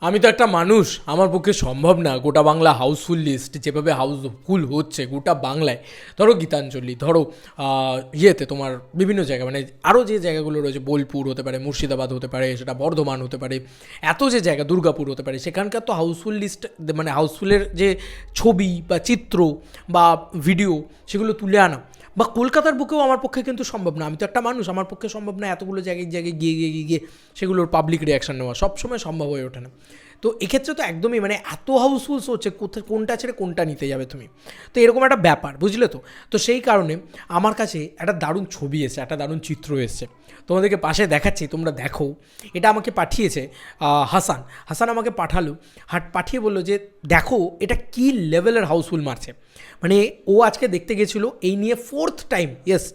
আমি তো একটা মানুষ, আমার পক্ষে সম্ভব না গোটা বাংলা হাউসফুল লিস্ট যেভাবে হাউসফুল হচ্ছে গোটা বাংলায়। ধরো গীতাঞ্জলি, ধরো ইয়েতে তোমার বিভিন্ন জায়গা, মানে আরও যে জায়গাগুলো রয়েছে, বোলপুর হতে পারে, মুর্শিদাবাদ হতে পারে, সেটা বর্ধমান হতে পারে, এত যে জায়গা, দুর্গাপুর হতে পারে, সেখানকার তো হাউসফুল লিস্ট, মানে হাউসফুলের যে ছবি বা চিত্র বা ভিডিও সেগুলো তুলে আনা, বা কলকাতার বুকেও আমার পক্ষে কিন্তু সম্ভব না। আমি তো একটা মানুষ, আমার পক্ষে সম্ভব না এতগুলো জায়গায় জায়গায় গিয়ে গিয়ে গিয়ে গিয়ে সেগুলোর পাবলিক রিয়াকশান নেওয়া সবসময় সম্ভব হয়ে ওঠে না। তো এক্ষেত্রে তো একদমই, মানে এত হাউসফুলস হচ্ছে, কোথায় কোনটা ছেড়ে কোনটা নিতে যাবে তুমি, তো এরকম একটা ব্যাপার, বুঝলে তো। তো সেই কারণে আমার কাছে একটা দারুণ ছবি এসেছে, একটা দারুণ চিত্র এসেছে, তোমাদেরকে পাশে দেখাচ্ছি, তোমরা দেখো। এটা আমাকে পাঠিয়েছে হাসান। হাসান আমাকে পাঠিয়ে বললো যে দেখো এটা কী লেভেলের হাউসফুল মারছে। মানে ও আজকে দেখতে গেছিলো এই নিয়ে 4th টাইম,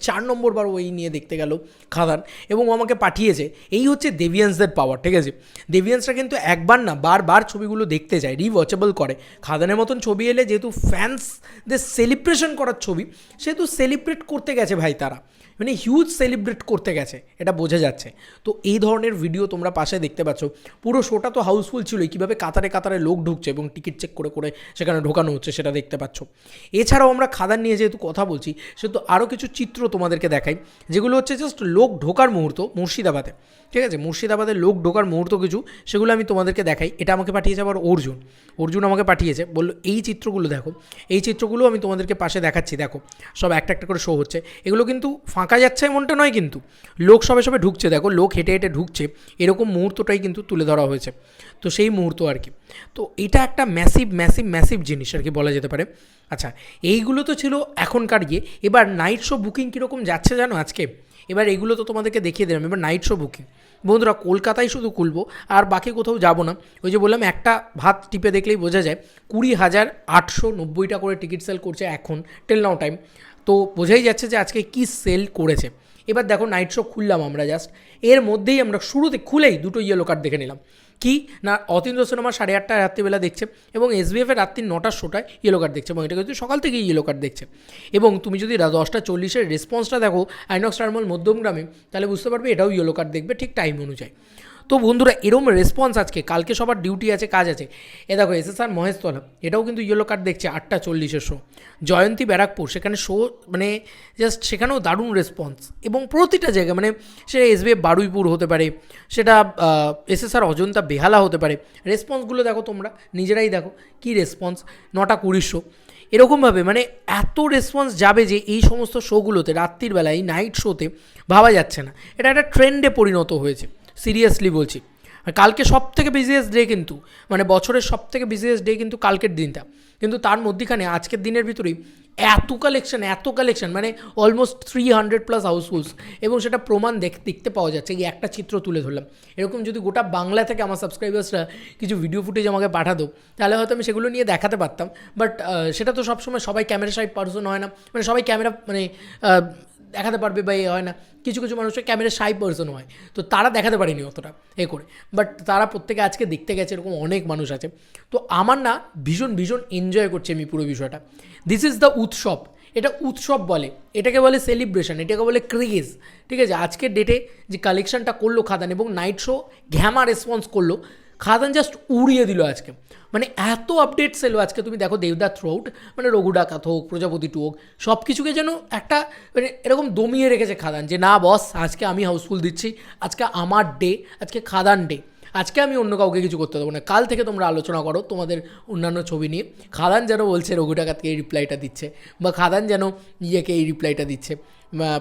4 নম্বর বার ও এই নিয়ে দেখতে গেল খাদান, এবং ও আমাকে পাঠিয়েছে। এই হচ্ছে দেভিয়ান্সদের পাওয়ার, ঠিক আছে। দেভিয়ান্সরা কিন্তু একবার না বারবার ছবিগুলো দেখতে যায়, রিওয়াচেবল করে। খাদানের মতন ছবি এলে যেহেতু ফ্যান্সদের সেলিব্রেশন করার ছবি, সেহেতু সেলিব্রেট করতে গেছে ভাই তারা, মানে হিউজ সেলিব্রেট করতে গেছে, এটা বোঝা যাচ্ছে। তো এই ধরনের ভিডিও তোমরা পাশে দেখতে পাচ্ছ। পুরো শোটা তো হাউসফুল ছিলই, কীভাবে কাতারে কাতারে লোক ঢুকছে এবং টিকিট চেক করে করে সেখানে ঢোকানো হচ্ছে সেটা দেখতে পাচ্ছ। এছাড়াও আমরা খাদান নিয়ে যেহেতু কথা বলছি, সেহেতু আরও কিছু চিত্র তোমাদেরকে দেখাই, যেগুলো হচ্ছে জাস্ট লোক ঢোকার মুহূর্ত মুর্শিদাবাদে, ঠিক আছে। মুর্শিদাবাদের লোক ঢোকার মুহূর্ত কিছু, সেগুলো আমি তোমাদেরকে দেখাই। এটা আমাকে পাঠিয়েছে আবার অর্জুন আমাকে পাঠিয়েছে, বললো এই চিত্রগুলো দেখো। এই চিত্রগুলো আমি তোমাদেরকে পাশে দেখাচ্ছি, দেখো সব একটা একটা করে শো হচ্ছে। এগুলো কিন্তু ফাঁকা যাচ্ছে এমনটা নয়, কিন্তু লোক সবে সবে ঢুকছে, দেখো লোক হেঁটে হেঁটে ঢুকছে, এরকম মুহূর্তটাই কিন্তু তুলে ধরা হয়েছে। তো সেই মুহূর্ত আর কি। তো এটা একটা ম্যাসিভ ম্যাসিভ ম্যাসিভ জিনিস আর কি বলা যেতে পারে। আচ্ছা, এইগুলো তো ছিল এখনকার গিয়ে। এবার নাইট শো বুকিং কীরকম যাচ্ছে জানো আজকে? এবার এগুলো তো তোমাদেরকে দেখিয়ে দিলাম। এবার নাইট শো বুকিং বন্ধুরা কলকাতায় শুধু খুলবো, আর বাকি কোথাও যাব না। ওই যে বললাম, একটা ভাত টিপে দেখলেই বোঝা যায় 20,890 করে টিকিট সেল করছে এখন, টেল নাও টাইম। তো বোঝাই যাচ্ছে যে আজকে কি সেল করেছে। এবার দেখো নাইট শো খুললাম আমরা, জাস্ট এর মধ্যেই আমরা শুরুতে খুলেই দুটো ইয়েলো কার্ড দেখে নিলাম। কি না, অতীন্দ্র সিনেমা 8:30 রাত্রিবেলা দেখছে, এবং SBF-এর রাত্রি 9টার শোটায় ইয়েলো কার্ড দেখছে, এবং এটা কিন্তু সকাল থেকেই ইয়েলো কার্ড দেখছে। এবং তুমি যদি 10:40-এর রেসপন্সটা দেখো আইনক্স টার্মিনাল মধ্যমগ্রামে, তাহলে বুঝতে পারবে এটাও ইয়েলো কার্ড দেখবে ঠিক টাইম অনুযায়ী। তো বন্ধুরা এরম রেসপন্স আজকে, কালকে সবার ডিউটি আছে, কাজ আছে। এ দেখো SSR মহেশতলা, এটাও কিন্তু ইয়েলো কার্ড দেখছে 8:40-এর শো। জয়ন্তী ব্যারাকপুর, সেখানে শো মানে জাস্ট সেখানেও দারুণ রেসপন্স, এবং প্রতিটা জায়গায়, মানে সেটা SBF বারুইপুর হতে পারে, সেটা SSR অজন্তা বেহালা হতে পারে। রেসপন্সগুলো দেখো, তোমরা নিজেরাই দেখো কী রেসপন্স। 9:20 শো এরকমভাবে, মানে এত রেসপন্স যাবে যে এই সমস্ত শোগুলোতে রাত্রির বেলায়, এই নাইট শোতে ভাবা যাচ্ছে না। এটা একটা ট্রেন্ডে পরিণত হয়েছে, সিরিয়াসলি বলছি। কালকে সব থেকে বিজিয়েস্ট ডে, কিন্তু মানে বছরের সব থেকে বিজিয়েস্ট ডে কিন্তু কালকের দিনটা, কিন্তু তার মধ্যেখানে আজকের দিনের ভিতরেই এত কালেকশন, মানে অলমোস্ট 300+ হাউসফুলস, এবং সেটা প্রমাণ দেখতে পাওয়া যাচ্ছে। এই একটা চিত্র তুলে ধরলাম। এরকম যদি গোটা বাংলা থেকে আমার সাবস্ক্রাইবার্সরা কিছু ভিডিও ফুটেজ আমাকে পাঠাতো, তাহলে হয়তো আমি সেগুলো নিয়ে দেখাতে পারতাম। বাট সেটা তো সবসময় সবাই ক্যামেরা সাই পার্সন হয় না, মানে সবাই ক্যামেরা মানে দেখাতে পারবে বা এ হয় না। কিছু কিছু মানুষের ক্যামেরা শাই পার্সন হয়, তো তারা দেখাতে পারেনি অতটা এ করে, বাট তারা প্রত্যেকে আজকে দেখতে গেছে, এরকম অনেক মানুষ আছে। তো আমার না ভীষণ ভীষণ এনজয় করছি আমি পুরো বিষয়টা। দিস ইজ দ্য উৎসব, এটা উৎসব বলে, এটাকে বলে সেলিব্রেশন, এটাকে বলে ক্রেজ, ঠিক আছে। আজকের ডেটে যে কালেকশনটা করলো খাদান, এবং নাইট শো ঘ্যামা রেসপন্স করলো, খাদান জাস্ট উড়িয়ে দিল আজকে। মানে এত আপডেটস এলো আজকে, তুমি দেখো দেবদার থ্রোআউট, মানে রঘু ডাকাত হোক, প্রজাপতি 2 হোক, সব কিছুকে যেন একটা মানে এরকম দমিয়ে রেখেছে খাদান, যে না বস আজকে আমি হাউসফুল দিচ্ছি, আজকে আমার ডে, আজকে খাদান ডে, আজকে আমি অন্য কাউকে কিছু করতে দেবো না। কাল থেকে তোমরা আলোচনা করো তোমাদের অন্যান্য ছবি নিয়ে। খাদান যেন বলছে রঘু ডাকাতকে এই রিপ্লাইটা দিচ্ছে, বা খাদান যেন ইয়েকে এই রিপ্লাইটা দিচ্ছে,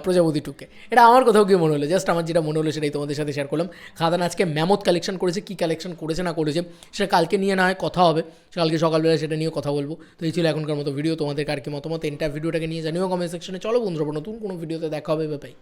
প্রজাপতি 2কে। এটা আমার কোথাও গিয়ে মনে হলো, জাস্ট আমার যেটা মনে হলো সেটাই তোমাদের সাথে শেয়ার করলাম। খাদান আজকে ম্যামথ কালেকশন করেছে, কী কালেকশন করেছে না করেছে সেটা কালকে নিয়ে না হয় কথা হবে, কালকে সকালবেলা সেটা নিয়ে কথা বলবো। তো এই ছিল এখনকার মতো ভিডিও। তোমাদের আর কি মতামত এন্টার ভিডিওটাকে নিয়ে জানিও কমেন্ট সেকশনে। চলো বন্ধুরা, নতুন কোনো ভিডিওতে দেখা হবে, বাই।